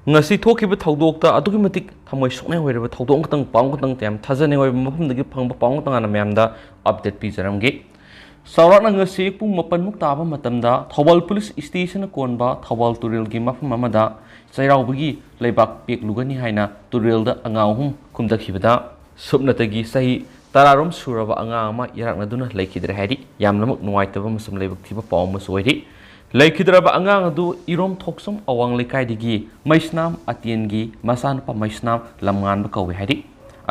ngasi thokiba thaudokta adugi matik thamoi soknai hoiraba thaudok katang paung katang tem thajane hoiba mafamdagi phangba paung katang ana mayamda update pi jaramgi saurakna ngasi pung 8 muk taba matamda Thobal police station konba Thobal turel gi mafam amada Cheiraobagi Leibak pekluni haina turel da angahum kumdakhibada subnatagi sahi tararom suraba anga ama iraknaduna laikidre hairi yamnamak nuwaitaba masum leibak thiba paung masoiri Laikidraba angang adu irom thoksum awang lekai digi maisnam atiengi masan pa maisnam lamngan ba kawe hari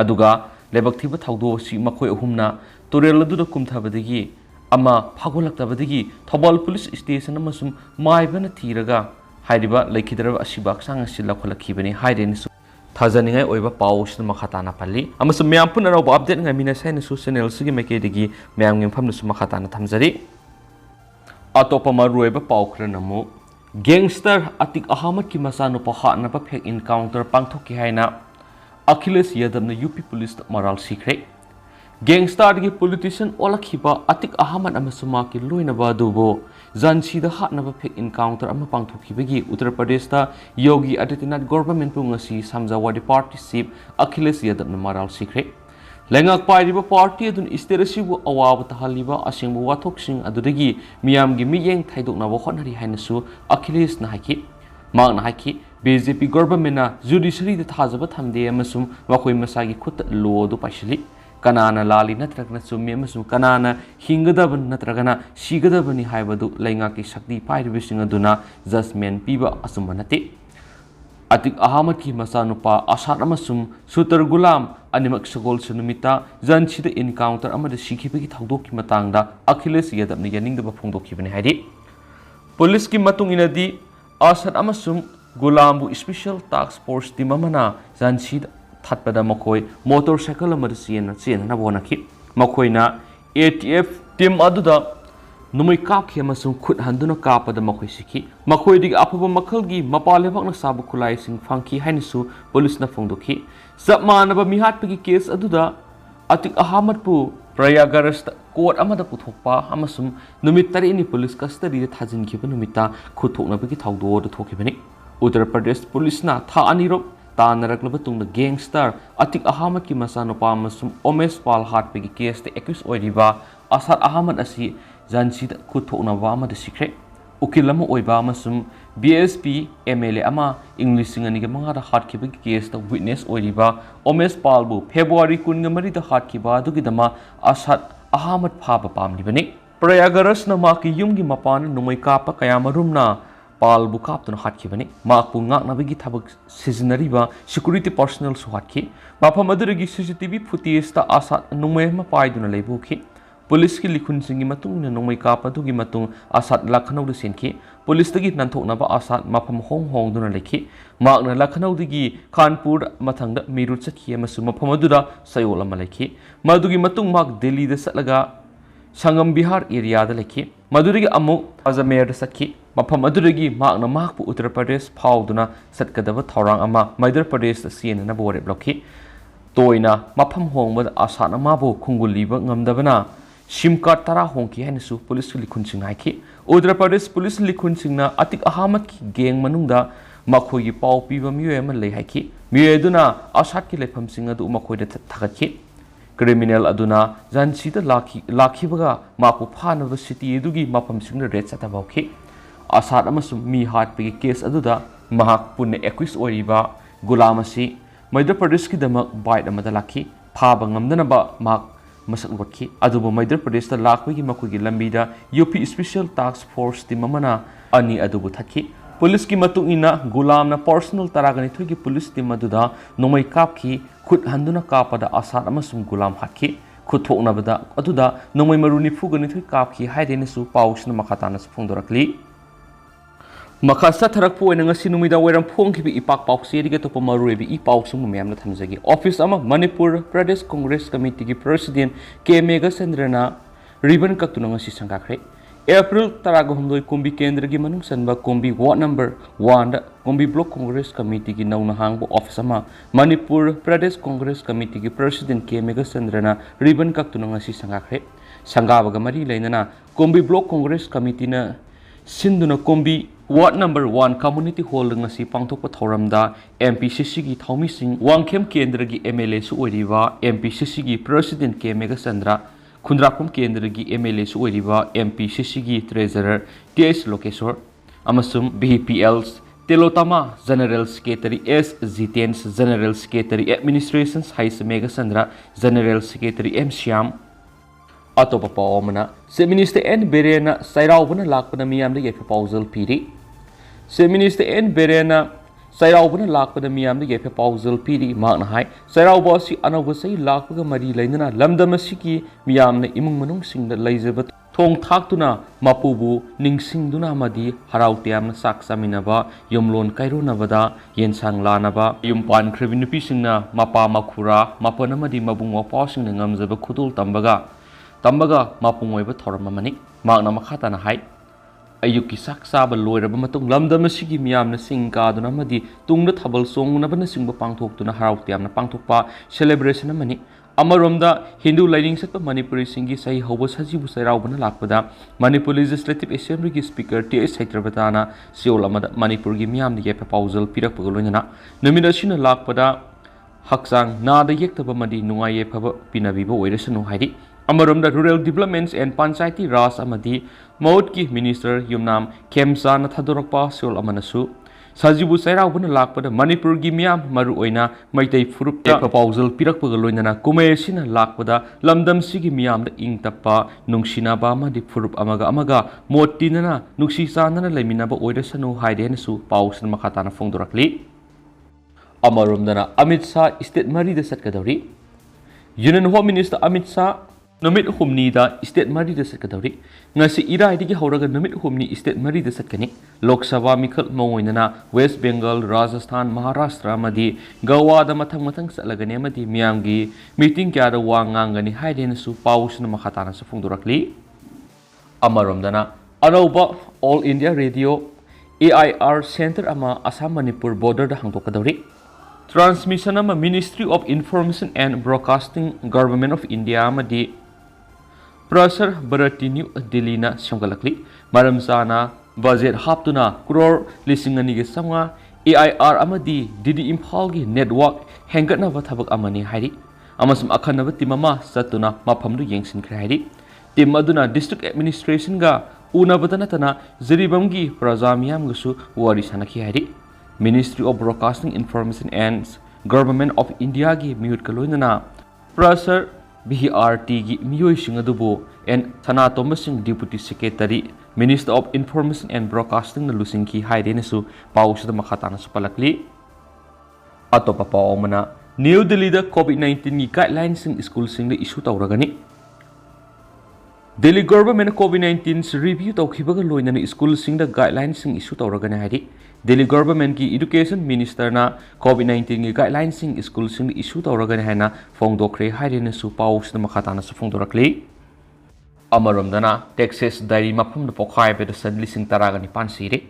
aduga lebak thiba thawdo si makhoi ahumna turel adu da kumthabadigi ama phagolaktabadigi Thobal police station amasum maibana thiraga hairiba laikidraba asibak sang sila kholakibani haireni su thajaningai oiba pausna makhatana palli amasum myam punara update ngai mina saina su channel sugi meke digi myam ngimpham nu su makhatana thamjari Atopa marueba paukra namu gangster atik ahamat ki masanu paha na pa fake encounter pangthok ki haina Achilles Yadav na UP police moral secret gangster gi politician olakhiba atik ahamat amasuma ki loina ba dubo jansi da ha na pa fake encounter ama pangthok ki bagi Uttar Pradesh ta Yogi Adityanath government pu ngasi samjawadi party chief Achilles Yadav na moral secret Lengak pairiba party adun isterasibu awaba tahaliba asingbu wathoksing adudagi miyamgi miyeng thaidoknaba hotnari hainasu Achilles na haki mak na haki BJP government na judiciary da thajaba thamde amasum makoi masagi khut law du paisili kanana lali natragna chumi amasum kanana hingadaban natragana sigadabani haibadu lengaki shakti pairibising aduna judgment piba asumanati Atik Ahmad ki masanupa asat amasum sutar gulam animak sagol sunumita janchida encounter amada sikhibagi thawdok ki matangda Achilles Yadav ni yaning da phongdok ki bani haidi police ki matung inadi asat amasum gulambu special task force team amana janchida thatpada makoi motorcycle amada chen na bonaki makoina ATF team aduda Numai kap ki amasung khut handuna kapada makhoi sikhi makhoi dig apaba makhalgi mapalebak na sabu khulai sing phangki hainisu police na phongdokhi sapmanaba mihat pagi case aduda atik ahamat pu prayagarasta court amada puthokpa amasum numit tari ni police custody da thajin khiba numita khuthokna bagi thawdo da thokibani Uttar Pradesh police na tha anirop tanarakla batungna gangster atik ahamat ki masanopa amasum Omesh Pal hat pagi case te accused oiriba Asad Ahmad asi jansi da kuthokna wa ma da secret ukilama oiba amasum BSP MLA ama English singani ga manga da hat ki bagi case da witness oiriba Omesh Pal bu February 19 da hat ki ba dugi dama Asad Ahmad phaba pamli bani Prayagaras na ma ki yum gi mapan numai kapa kayamarum na Pal bu kap tun hat ki bani ma pu ngak na bagi thabak seasonary ba security personnel su hat ki mapha maduragi CCTV footage ta Asad numai ma pai duna leibu ki Police ki likhun singi matung na nongmai kapa dugi matung Asad Lakhanau da senki police tagi nanthokna ba Asad mafam hong duna lekhi makna Lakhanau digi Kanpur mathangda Meerut sakhi amasum mafam adura sayol ama lekhi madugi matung mak Delhi da satlaga Sangam Bihar area da lekhi madurigi amuk Ajmer da sakhi mafam adurigi makna mak pu Uttar Pradesh phauduna satkadaba thorang ama Madhya Pradesh da siena na bore blokhi toina mafam hongba Asad ama bo khunguliba ngamdabana SIM card tara hongki hainisu police likhun sing haiki Uttar Pradesh police likhun singna atik ahamat ki gang manungda makhoi gi pau piba miyoy ama lei haiki miyoy aduna Asad ki lepham sing adu makhoi da thakatki criminal aduna jansi da lakhi baga mapu phana ba city edugi mapam sing da red sata bauki Asad amasum mi hat pegi case aduda mahak punne accused oiriba gulam asi Madhya Pradesh ki damak bite amada lakhi phaba ngamdana ba mak masak wakhi adubo Madhya Pradesh ta lakwi gi makui gi lambida UP special task force team amana ani adubo thakhi police ki matung ina gulam na personal taragani thoi gi police team aduda nomai kap ki khut handuna kapada Asad amasum gulam hakhi khut thokna bada aduda nomai maruni phugani thoi kap ki haidene su pausna makhatana su phongdorakli Makasa tharak po na ngasi numida wairam phongkhibi ipak paukse dige topa maruebi I pausung mayamna thamjagi office ama Manipur Pradesh Congress Committee ki president K Mega Sendrana ribbon kaktuna ngasi sangkakre April taragahumdoi kumbi kendra gi manung sanba kumbi ward number 1 da kumbi block Congress Committee ki nauna hangbo office ama Manipur Pradesh Congress Committee ki president K Mega Sendrana ribbon kaktuna ngasi sangkakre sangabaga mari lainana kumbi block Congress Committee na sinduna kumbi Ward number 1 community hall ngasi pangthokpa thoramda MPCC gi thaumi sing wangkhem kendra gi MLA su oiriba MPCC gi president K Mega Chandra Khundrakum kendra gi MLA su oiriba MPCC gi treasurer TS Lokeswar amasum BPLs Telotama General Secretary S Zitens General Secretary Administrations Hais Mega Chandra General Secretary M Shyam Atopa Paomana Se Minister N Berena Sairaubana Lakpana Miyam de proposal piri Se Minister N Berena Sairaubana Lakpana Miyam de proposal piri Magna Hai Sairaubasi Anobasai Lakpaga Mari Lainana Lamdamasiki Miyam ne Imung Manung Sing the Lazabat Thong Thaktuna Mapubu Ningsingduna Madi Harautiam Saksaminaba Yumlon Kairo Navada Yensang Lanaba Yumpan Krivinupi Singna Mapa Makura Mapanamadi Mabung Wapasing Ngamzaba Kudul Tambaga Tambaga Mapungweba Thoramamani Magna Makhatana Hai Ayuki Saksaba Loiraba Matung Lamdamasiki Miam na Singkaduna Madi Tung the Tabal Song Nabana Singba Pangtok to Harautiam Pangtopa celebration Mani Amaromda Hindu lighting set Manipuri Singi Sai Hobos Hajibu Sairaubana Lakpada Manipur Legislative Assembly Speaker T.S. Haitrabatana Siolamada Manipur Gimiam the proposal Pirakpagolona Nomination Lakpada Haksang Nada Yektaba Madi Nuaye Pava Pinavibo Wedesano Haidi Amaromda Rural Developments and Panchayati Ras Amadi Mautki Minister Yumnam Kemsa Nathadorokpa Siol Amanasu Sajibu Sairaubana Lakpada Manipur Gimiam Maru Oina Maitei Furupta proposal Pirakpagolona Kumesina Lakpada Lamdam Sigi Miam the Ingtapa Nungshina Madi Furup Amaga Motinana Nuksisana Leminaba Wedesano Haidenesu Paus and Makatana Fongdorakli Amaromdana Amit Shah State Mari the Satkadori Union Home Minister Amit Shah Namit Humni da State Mari the Secretary Ngasi Ira Digi Horaga Namit Humni State Mari the Sakani Lok Sabha Mikal Moinana West Bengal Rajasthan Maharashtra Madi Gawa da Matang Salagane Madi Miamgi Meeting Kyada Wangangani Haiden Su Paus na Makatana sa Fungdurakli Amaromdana Anoba All India Radio AIR Center Ama Assam Manipur Border da Hangtokadori Transmission Ama Ministry of Information and Broadcasting Government of India Madi Prasar Bharati New Delhi na Shangalakli Maramsana Budget Haptuna Crore Lisingani Sanga AIR Amadi Didi Imphalgi Network Hangatna Vatabak Amani Hairi Amasum Akanavati Mama Satuna Mapamdu Yangsin Krahiri Timaduna District Administration ga Unabatanatana Ziribamgi Prazamiam Gusu Warisanaki Hairi Ministry of Broadcasting Information and Government of India gi Mute Kalunana Prasar BRT gi Miyoi Singadubo and Sana Thomas Deputy Secretary Minister of Information and Broadcasting na Lusinki Haidenesu Paus da Makatana Supalakli Atopa Paomana New Delhi da COVID-19 gi guidelines sing school sing da issue tawragani Delhi government COVID-19 review tawkhibaga loinana school sing da guidelines sing issue tawragani haidi Delhi government ki education minister na COVID-19 ki guidelines sing school sing issue tawragani haina fongdokre hairene su paus na makhatana su fongdorakli Amaromdana Texas dairy mapum da pokhai be da sanli sing taragani pan sire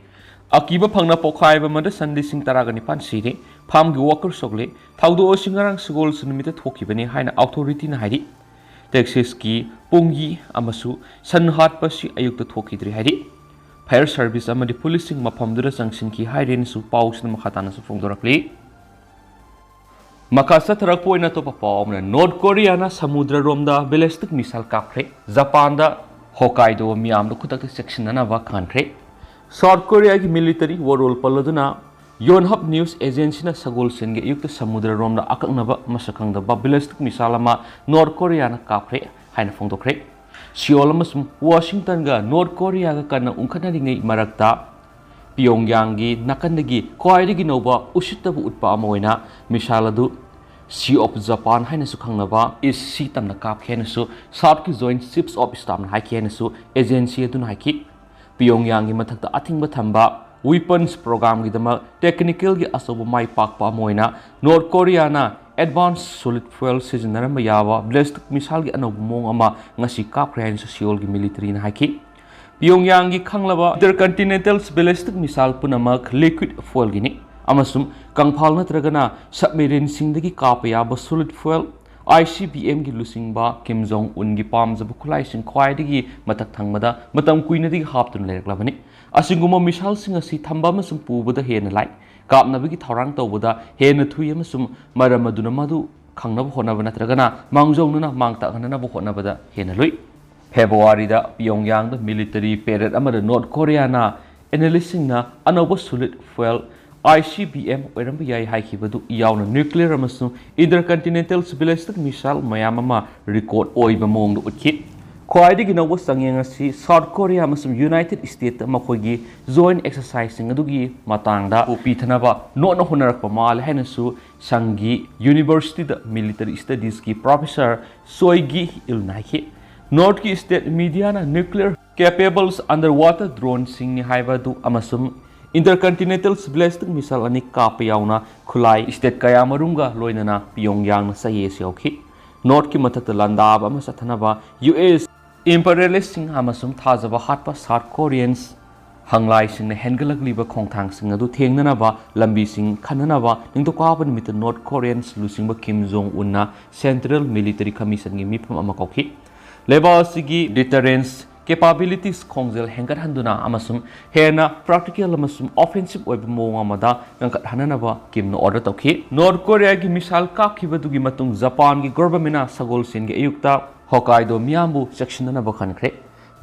Akiba phangna pokhai ba mada sanli sing taragani pan sire farm gi worker sogle thaudo singarang sugol sunmita thokibani haina authority na haidi Texas ki pungi amasu sanhat pasi ayuk ta thokidri haidi Fire Service amadi policing mapamdura sangshin ki hairen su paus na makhatana su fongdorakli Makasa tarakpo ina to papawna North Korea na samudra romda ballistic missile kapre Japan da Hokkaido miam da kutak section na wa khanre South Korea ki military warol paladuna Yonhap News Agency na sagol senge yukta samudra romda akaknaba masakang da ballistic missile ma North Korea na kapre haina fongdokre Seoul amasum Washington ga North Korea ga kana ungkhanari marakta Pyongyang gi nakandagi khwaidagi noba usittabu utpa amoina misaladu Sea of Japan haina su khangnaba is sea tamna kap khena su South ki Joint Chiefs of Staff na haikena su agency aduna haiki Pyongyang gi mathakta athingba thamba weapons program gi dama technical gi asobu mai pakpa amoina North Korea na Advanced Solid Fuel Sizinaramba yawa ballistic missile gi anobu mong ama ngasi kapkren sa Seoul gi military na haiki Pyongyang gi khanglaba intercontinental ballistic missile punamak liquid fuel gini amasum kangphal natragana submarine singdagi kapa yaba solid fuel ICBM gi lusingba Kim Jong Un gi pamjaba khulai sing khwaidagi matak thangmada matam kuinadigi haptun lereklabani ꯑꯁꯤꯒꯨꯝꯕ ꯃꯤꯁꯥꯏꯜꯁꯤꯡ ꯑꯁꯤ ꯊꯝꯕ ꯑꯃꯁꯨꯡ ꯄꯨꯕꯗ ꯍꯦꯟꯅ ꯂꯥꯏ ꯀꯥꯞꯅꯕꯒꯤ ꯊꯧꯔꯥꯡ ꯇꯧꯕꯗ ꯍꯦꯟꯅ ꯊꯨꯏ ꯑꯃꯁꯨꯡ ꯃꯔꯝ ꯑꯗꯨꯅ ꯃꯗꯨ ꯈꯪꯅꯕ ꯍꯣꯠꯅꯕ ꯅꯠꯇ꯭ꯔꯒꯅ ꯃꯥꯡꯖꯧꯅꯅ ꯃꯥꯡ ꯇꯥꯛꯍꯟꯅꯕ ꯍꯣꯠꯅꯕꯗ ꯍꯦꯟꯅ ꯂꯨꯏ ꯐꯦꯕ꯭ꯔꯨꯋꯥꯔꯤꯗ ꯄꯤꯌꯣꯡꯌꯥꯡꯗ ꯃꯤꯂꯤꯇꯔꯤ ꯄꯦꯔꯦꯗ ꯑꯃꯗ ꯅꯣꯔꯠ ꯀꯣꯔꯤꯌꯥꯅ ꯑꯦꯅꯥꯂꯤꯁꯁꯤꯡꯅ ꯑꯅꯧꯕ ꯁꯣꯂꯤꯠ ꯐꯨꯑꯦꯜ ICBM ꯑꯣꯏꯔꯝꯕ ꯌꯥꯏ ꯍꯥꯏꯈꯤꯕꯗꯨ ꯌꯥꯎꯅ ꯅ꯭ꯌꯨꯀ꯭ꯂꯤꯌꯔ ꯑꯃꯁꯨꯡ ꯏꯟꯇꯔꯀꯟꯇꯤꯅꯦꯟꯇꯦꯜ ꯕꯦꯂꯤꯁꯇꯤꯛ ꯃꯤꯁꯥꯏꯜ ꯃꯌꯥꯝ ꯑꯃ ꯔꯤꯀꯣꯔꯗ ꯑꯣꯏꯕ ꯃꯑꯣꯡꯗ ꯎꯠꯈꯤ ꯈ꯭ꯋꯥꯏꯗꯒꯤ ꯅꯧꯕ ꯆꯥꯡꯌꯦꯡ ꯑꯁꯤ ꯁꯥꯎꯊ ꯀꯣꯔꯤꯌꯥ ꯑꯃꯁꯨꯡ ꯌꯨꯅꯥꯏꯇꯦꯗ ꯁ꯭ꯇꯦꯠꯇ ꯃꯈꯣꯏꯒꯤ ꯖꯣꯏꯟ ꯑꯦꯛꯁꯔꯁꯥꯏꯖꯁꯤꯡ ꯑꯗꯨꯒꯤ ꯃꯇꯥꯡꯗ ꯄꯤꯊꯅꯕ ꯅꯣꯠꯅ ꯍꯣꯠꯅꯔꯛꯄ ꯃꯥꯜꯂꯦ ꯍꯥꯏꯅꯁꯨ ꯁꯪꯒꯤ ꯌꯨꯅꯤꯚꯔꯁꯤꯇꯤꯗ ꯃꯤꯂꯤꯇꯔꯤ ꯁ꯭ꯇꯗꯤꯁꯀꯤ ꯄ꯭ꯔꯣꯐꯦꯁꯔ ꯁꯣꯏꯒꯤ ꯏꯜꯅ ꯍꯥꯏꯈꯤ ꯅꯣꯔꯊꯀꯤ ꯁ꯭ꯇꯦꯠ ꯃꯤꯗꯤꯌꯥꯅ ꯅ꯭ꯌꯨꯀ꯭ꯂꯤꯌꯔ ꯀꯦꯄꯦꯕꯜꯁ ꯑꯟꯗꯔ ꯋꯥꯇꯔ ꯗ꯭ꯔꯣꯟꯁꯤꯡꯅꯤ ꯍꯥꯏꯕꯗꯨ ꯑꯃꯁꯨꯡ ꯏꯟꯇꯔꯀꯟꯇꯤꯅꯦꯟꯇꯦꯜ ꯕꯦꯂꯤꯁꯇꯤꯛ ꯃꯤꯁꯥꯏꯜ ꯑꯅꯤ ꯀꯥꯞꯄ ꯌꯥꯎꯅ ꯈꯨꯠꯂꯥꯏ ꯁ꯭ꯇꯦꯠ ꯀꯌꯥꯃꯔꯨꯝꯒ ꯂꯣꯏꯅꯅ ꯄꯤꯌꯣꯡꯌꯥꯡꯅ ꯆꯌꯦꯠ ꯌꯥꯎꯈꯤ ꯅꯣꯔꯊꯀꯤ ꯃꯊꯛꯇ ꯂꯥꯟꯗꯥꯕ ꯑꯃ ꯆꯠꯊꯅꯕ US ꯏꯝꯄerialistꯁꯤꯡ ꯑꯃꯁꯨꯡ ꯊꯥꯖꯕ ꯍꯥꯠꯄ ꯁꯥꯎꯊ ꯀꯣꯔꯤꯌꯟꯁ ꯍꯪꯂꯥꯏꯁꯤꯡꯅ ꯍꯦꯟꯒꯠꯂꯛꯂꯤꯕ ꯈꯣꯡꯊꯥꯡꯁꯤꯡ ꯑꯗꯨ ꯊꯦꯡꯅꯅꯕ ꯂꯝꯕꯤꯁꯤꯡ ꯈꯟꯅꯅꯕ ꯅꯤꯡꯊꯧꯀꯥꯕ ꯅꯨꯃꯤꯠꯇ ꯅꯣꯔꯊ ꯀꯣꯔꯤꯌꯟꯁ ꯂꯨꯆꯤꯡꯕ ꯀꯤꯝ ꯖꯣꯡ ꯎꯟꯅ ꯁꯦꯟꯇ꯭ꯔꯦꯜ ꯃꯤꯂꯤꯇꯔꯤ ꯀꯃꯤꯁꯟꯒꯤ ꯃꯤꯐꯝ ꯑꯃ ꯀꯧꯈꯤ ꯂꯩꯕꯥꯛ ꯑꯁꯤꯒꯤ ꯗꯤꯇꯔꯦꯟꯁ ꯀꯦꯄꯥꯕꯤꯂꯤꯇꯤꯁ ꯈꯣꯡꯖꯦꯜ ꯍꯦꯟꯒꯠꯍꯟꯗꯨꯅ ꯑꯃꯁꯨꯡ ꯍꯦꯟꯅ ꯄ꯭ꯔꯥꯛꯇꯤꯀꯦꯜ ꯑꯃꯁꯨꯡ ꯑꯣꯐꯦꯟꯁꯤꯞ ꯑꯣꯏꯕ ꯃꯑꯣꯡ ꯑꯃꯗ ꯉꯟꯈꯠꯍꯟꯅꯕ ꯀꯤꯝꯅ ꯑꯣꯔꯗꯔ ꯇꯧꯈꯤ ꯅꯣꯔꯊ ꯀꯣꯔꯤꯌꯥꯒꯤ ꯃꯤꯁꯥꯏꯜ ꯀꯥꯞꯈꯤꯕꯗꯨꯒꯤ ꯃꯇꯨꯡ ꯖꯄꯥꯟꯒꯤ ꯒꯣꯚꯔꯟꯃꯦꯟꯠꯅ ꯁꯒꯣꯜꯁꯦꯟꯒꯤ ꯑꯌꯨꯛꯇ ꯍꯣꯀꯥꯏꯗꯣ ꯃꯤꯌꯥꯝꯕꯨ ꯆꯦꯛꯁꯤꯟꯅꯅꯕ ꯈꯟꯈ꯭ꯔꯦ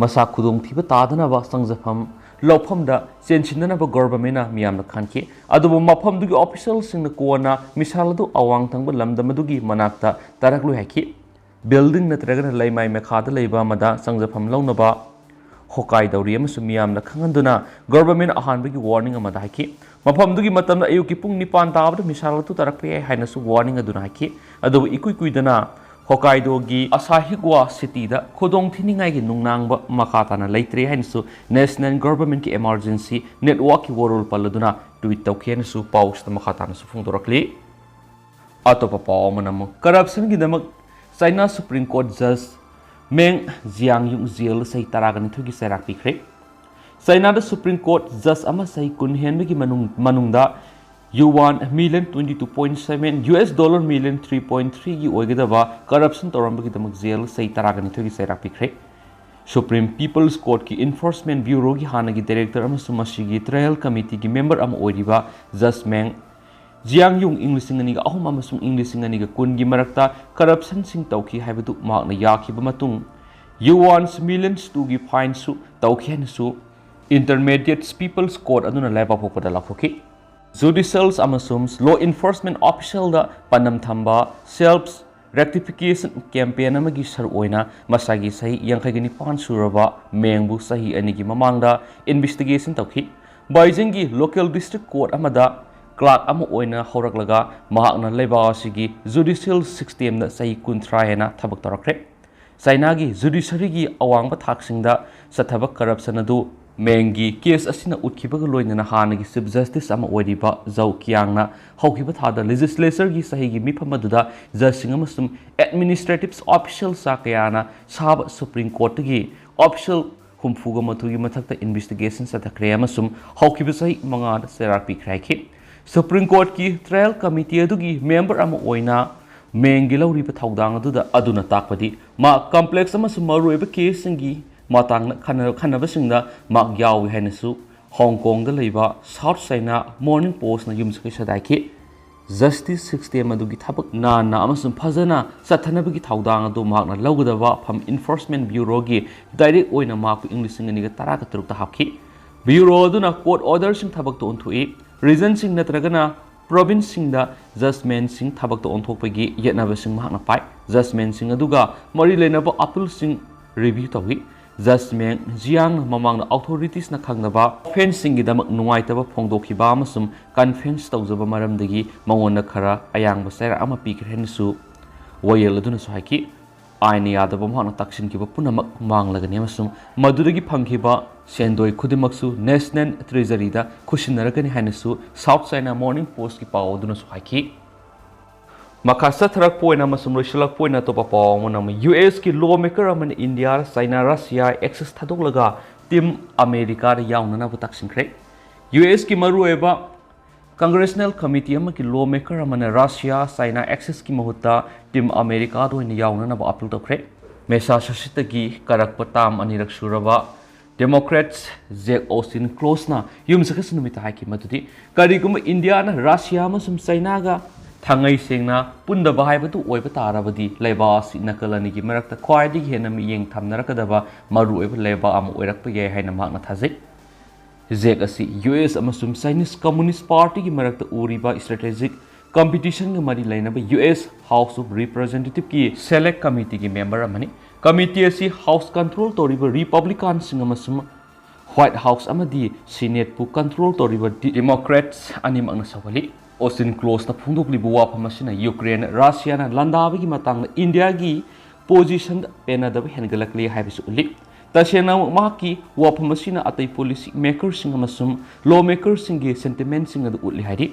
ꯃꯁꯥ ꯈꯨꯗꯣꯡꯊꯤꯕ ꯇꯥꯗꯅꯕ ꯆꯪꯖꯐꯝ ꯂꯧꯐꯝꯗ ꯆꯦꯟꯁꯤꯟꯅꯅꯕ ꯒꯣꯚꯔꯟꯃꯦꯟꯠꯅ ꯃꯤꯌꯥꯝꯅ ꯈꯟꯈꯤ ꯑꯗꯨꯕꯨ ꯃꯐꯝꯗꯨꯒꯤ ꯑꯣꯐꯤꯁꯤꯌꯦꯜꯁꯤꯡꯅ ꯀꯣꯟꯅ ꯃꯤꯁꯥꯏꯜ ꯑꯗꯨ ꯑꯋꯥꯡ ꯊꯪꯕ ꯂꯝꯗꯝ ꯑꯗꯨꯒꯤ ꯃꯅꯥꯛꯇ ꯇꯥꯔꯛꯂꯣꯏ ꯍꯥꯏꯈꯤ ꯕꯤꯜꯗꯤꯡ ꯅꯠꯇ꯭ꯔꯒꯅ ꯂꯩꯃꯥꯏ ꯃꯈꯥꯗ ꯂꯩꯕ ꯑꯃꯗ ꯆꯪꯖꯐꯝ ꯂꯧꯅꯕ ꯍꯣꯀꯥꯏꯗꯧꯔꯤ ꯑꯃꯁꯨꯡ ꯃꯤꯌꯥꯝꯅ ꯈꯪꯍꯟꯗꯨꯅ ꯒꯣꯚꯔꯟꯃꯦꯟꯠ ꯑꯍꯥꯟꯕꯒꯤ ꯋꯥꯔꯅꯤꯡ ꯑꯃꯗ ꯍꯥꯏꯈꯤ ꯃꯐꯝꯗꯨꯒꯤ ꯃꯇꯝꯗ ꯑꯌꯨꯛꯀꯤ ꯄꯨꯡ 9 ꯇꯥꯕꯗ ꯃꯤꯁꯥꯏꯜ ꯑꯗꯨ ꯇꯥꯔꯛꯄ ꯌꯥꯏ ꯍꯥꯏꯅꯁꯨ ꯋꯥꯔꯅꯤꯡ ꯑꯗꯨꯅ ꯍꯥꯏꯈꯤ ꯑꯗꯨꯕꯨ ꯏꯀꯨꯏ ꯀꯨꯏꯗꯅ ꯍꯣꯀꯥꯏꯗꯣꯒꯤ ꯑꯁꯥꯍꯤꯒꯋꯥ ꯁꯤꯇꯤꯗ ꯈꯨꯗꯣꯡꯊꯤꯅꯤꯡꯉꯥꯏꯒꯤ ꯅꯨꯡꯅꯥꯡꯕ ꯃꯈꯥ ꯇꯥꯅ ꯂꯩꯇ꯭ꯔꯦ ꯍꯥꯏꯅꯁꯨ ꯅꯦꯁꯅꯦꯜ ꯒꯣꯚꯔꯟꯃꯦꯟꯠꯀꯤ ꯑꯦꯃꯔꯖꯦꯟꯁꯤ ꯅꯦꯠꯋꯥꯔꯛꯀꯤ ꯋꯥꯔꯣꯜ ꯄꯜꯂꯗꯨꯅ ꯇ꯭ꯋꯤꯠ ꯇꯧꯈꯤ ꯍꯥꯏꯅꯁꯨ ꯄꯥꯎꯁꯤꯗ ꯃꯈꯥ ꯇꯥꯅꯁꯨ ꯐꯣꯡꯗꯣꯔꯛꯂꯤ ꯑꯇꯣꯞꯄ ꯄꯥꯎ ꯑꯃꯅ ꯑꯃꯨꯛ ꯀꯔꯞꯁꯟꯒꯤꯗꯃꯛ ꯆꯥꯏꯅꯥ ꯁꯨꯄ꯭ꯔꯤꯝ ꯀꯣꯔꯠ ꯖꯁ ꯃꯦꯡ ꯖꯤꯌꯥꯡꯌꯨꯡ ꯖꯦꯜꯗ ꯆꯍꯤ 12ꯒꯤ ꯆꯩꯔꯥꯛ ꯄꯤꯈ꯭ꯔꯦ ꯆꯥꯏꯅꯥꯗ ꯁꯨꯄ꯭ꯔꯤꯝ ꯀꯣꯔꯠ ꯖꯁ ꯑꯃ ꯆꯍꯤ 10 ꯍꯦꯟꯕꯒꯤ ꯃꯅꯨꯡꯗ yuan million 22.7 US dollar million 3.3 ꯒꯤ ꯑꯣꯏꯒꯗꯕ ꯀꯔꯞꯁꯟ ꯇꯧꯔꯝꯕꯒꯤꯗꯃꯛ ꯖꯦꯜ ꯆꯍꯤ 12ꯒꯤ ꯆꯩꯔꯥꯛ ꯄꯤꯈ꯭ꯔꯦ ꯁꯨꯄ꯭ꯔꯤꯝ ꯄꯤꯄꯜꯁ ꯀꯣꯔꯠꯀꯤ ꯏꯟꯐꯣꯔꯁꯃꯦꯟꯠ ꯕ꯭ꯌꯨꯔꯣꯒꯤ ꯍꯥꯟꯅꯒꯤ ꯗꯥꯏꯔꯦꯛꯇꯔ ꯑꯃꯁꯨꯡ ꯃꯁꯤꯒꯤ ꯇ꯭ꯔꯥꯌꯦꯜ ꯀꯃꯤꯇꯤꯒꯤ ꯃꯦꯝꯕꯔ ꯑꯃ ꯑꯣꯏꯔꯤꯕ ꯖꯁ ꯃꯦꯡ ꯖꯤꯌꯥꯡꯌꯨꯡ ꯏꯪ 2003 ꯑꯃꯁꯨꯡ ꯏꯪ 2010ꯒꯤ ꯃꯔꯛꯇ ꯀꯔꯞꯁꯟꯁꯤꯡ ꯇꯧꯈꯤ ꯍꯥꯏꯕꯗꯨ ꯃꯍꯥꯛꯅ ꯌꯥꯈꯤꯕ ꯃꯇꯨꯡ yuan million 2ꯒꯤ ꯐꯥꯏꯟꯁꯨ ꯇꯧꯈꯤ ꯍꯥꯏꯅꯁꯨ इंटरमीडिएट पीपल्स कोर्ट अदुना लेबापोपदा लाखोखी जुडिशियल्स अमसुम लॉ इन्फोर्समेंट ऑफिशियल दा पन्नम थंबा सेल्फ रेक्टिफिकेशन कैंपेन अमगी सरओइना मसागी सही यांखैगनि पान सुरबा मेंगबु सही अनिगी ममांगदा इन्वेस्टिगेशन तौखी बाइजिंग की लोकल डिस्ट्रिक्ट कोर्ट अमदा क्लार्क अम ओइना हौरकलगा महाकना लेबा असिगी जुडिशियल सिस्टम दा सही 13 हेना थबक तौरखरे चाइना की जुडिशरी की अवांग थाकसिंगदा सथबक करप्शन अदु मेंगी केस असिना उठखिबग लोइना हानगी चीफ जस्टिस अम ओइरिबा जौ कियांगना हौखिबा थादा लेजिस्लेचर की सहीगी मिफम अदुदा जजसिंग अमसुम एडमिनिस्ट्रेटिव ऑफिशियल साकयाना साब सुप्रीम कोर्ट की ऑफिशियल हुमफुगा मथुगी मथक्ता इन्वेस्टिगेशन सथखरे अमसुम हौखिबा सही मंगाद सेराक पिखराइखि सुप्रीम कोर्ट की ट्रायल कमिटी अदुगी मेंबर अम ओइना मेंगी लौरिबा थौदांग अदुना ताकपदि मा कॉम्प्लेक्स अमसुम मरुइबा केससिंगी मातांग खनबसिंगदा माक यावी हैनसु हांगकांग दा लेबा साउथ चाइना मॉर्निंग पोस्ट ना युमसकै सदाइखि जस्टिस सिस्टम अदुगी थबक नाना अमसुम फजना चथनबगी थौदांग अदु माकना लौगदबा फम इन्फोर्समेंट ब्यूरो की डायरेक्ट ओइना माकु इंग्लिश सिंगनिगा 13 ता हापखि ब्यूरो अदुना कोर्ट ऑर्डर सिंग थबक तो ओंथुई रीजन सिंग नत्रगना प्रोविंस सिंगदा जजमेंट सिंग थबक तो ओंथोकपगी येतनबसिंग माकना पाइ जजमेंट सिंग अदुगा मरि लेनबा अपील सिंग रिव्यू तौगी जजमेंट जियांग ममांग अथॉरिटीज न खंगनबा ऑफेंसिंग की दमक नुवाइतबा फोंदोखिबा अमसुम कन्फेंस तौजबा मरमदगी मंगोन खरा अयांग बसैरा अमा पीखरेनसु वयल अदुनसु हाइकि आइन यादब महना तक्सिनकिबा पुनमक मांगलगनि अमसुम मदुदगी फंखिबा सेंदोय खुदिमकसु नेशनल ट्रेजरीदा खुशिनरगनि हाइनसु साउथ चाइना मॉर्निंग पोस्ट की पाव अदुनसु हाइकि मखासा थरक पोइना मसुम रोइसलक पोइना तो पाव मनम यूएस की लॉ मेकर अमन इंडिया चाइना रशिया एक्सेस थादोकलगा टीम अमेरिका यावनना बुताक्सिनख्रे यूएस की मरुएबा कांग्रेसनल कमिटी अम की लॉ मेकर अमन रशिया चाइना एक्सेस की महुत्ता टीम अमेरिका दोइन यावनना अपील तौख्रे मेसा ससितगी करक ताम अनिरक सुरबा Democrats Jack Austin Close-na yum sakas numita haiki madudi karigum India na Russia amasum China ga thangai sengna punda bahai batu oiba tarabadi leba si nakalani gi marakta khwaidi hena mi yeng thamnarakadaba maru oiba leba am oirakpa ye haina makna thajai Jack asi US amasum Chinese Communist Party gi marakta uriba strategic competition ga mari lainaba US House of Representative ki select committee gi member amani committee asi House control toriba Republican singamasum White House amadi Senate pu control toriba Democrats anim ang nasawali Austin Close na phungdoklibu wapamasina Ukraine Russia na landabagi matang India gi position penadaba hengalakli haibisu uli tasena maki wapamasina atay policy makers singamasum lawmakers singi sentiment singadu uli haidi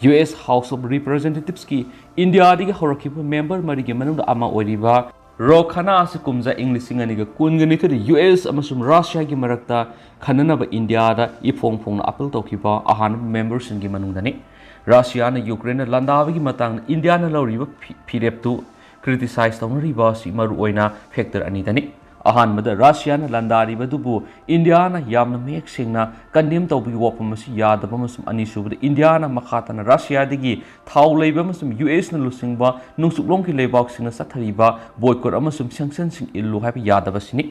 US House of Representatives ki India digi horakiba member marigi manungda ama oiriba Rokhana ase kumza English singaniga kungani thari US amasum Russia gi marakta khananaba India da ifong phong na appeal tokiba ahan members singi manungdani Russia na Ukraine na landabagi matang India na lawriba phirep tu criticize tawnariba si maru oina factor ani dani ahan mada Russia na landariba dubu India na yamna mek singna condemn tawbi wapam masi yadaba masum ani subda India na makhata na Russia digi thaw leiba masum US na lusingba nungsuklong ki leibak singna sathariba boycott amasum sanction sing illu haiba yadaba sini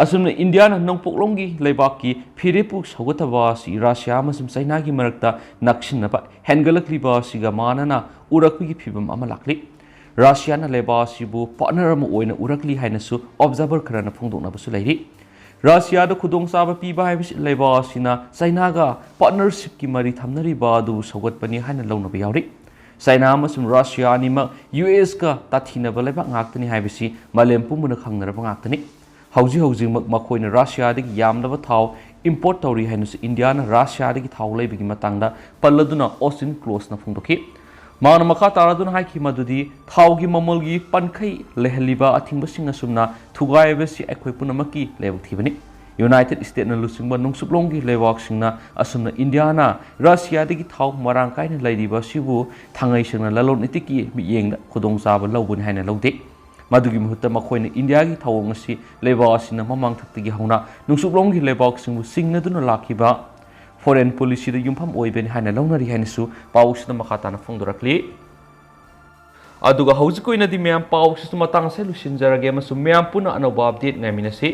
asumna India na nongpoklonggi leibak ki phirepu sogataba si Russia amasum China gi marakta nakshinaba hengalakliba siga manana urakpi phibam ama lakli Russia na leba sibu partner ama oina urakli hainasu observer kharana phungdokna basu lairi Russia da khudong saba piba haibis leba sina China ga partnership ki mari thamnari ba du sogatpani haina launaba yauri China amasum Russia anima US ka tathina ba leba ngaktani haibisi malem pumuna khangnaraba ngaktani hauji hauji makoina Russia digi yamdaba thaw import tawri hainasu India na Russia digi thaw leibigi matangda palladuna Austin Close na phungdoki Mana makha taradun haiki madudi thawgi mamalgi pankhai lehliba athingba singa sumna thugaiba si akhoi punamaki lebak thibani United States na lusingba nungsuklonggi lewak singna asumna India na Russia digi thaw marang kaina laidiba sibu thangai singna lalon itiki mi yengda khudong saba lawbun haina lawde madugi muhutta makhoina India gi thawong asi leba asina mamang thakti hauna nungsuklonggi lebak singbu singna duna lakiba foreign policy da yumpham oiben haina launari hainasu pawsida makhatana phongdorakli aduga hojikoina di meyam pawsida matang se lusinjarage masu meyam puna anoba update ngaiminasi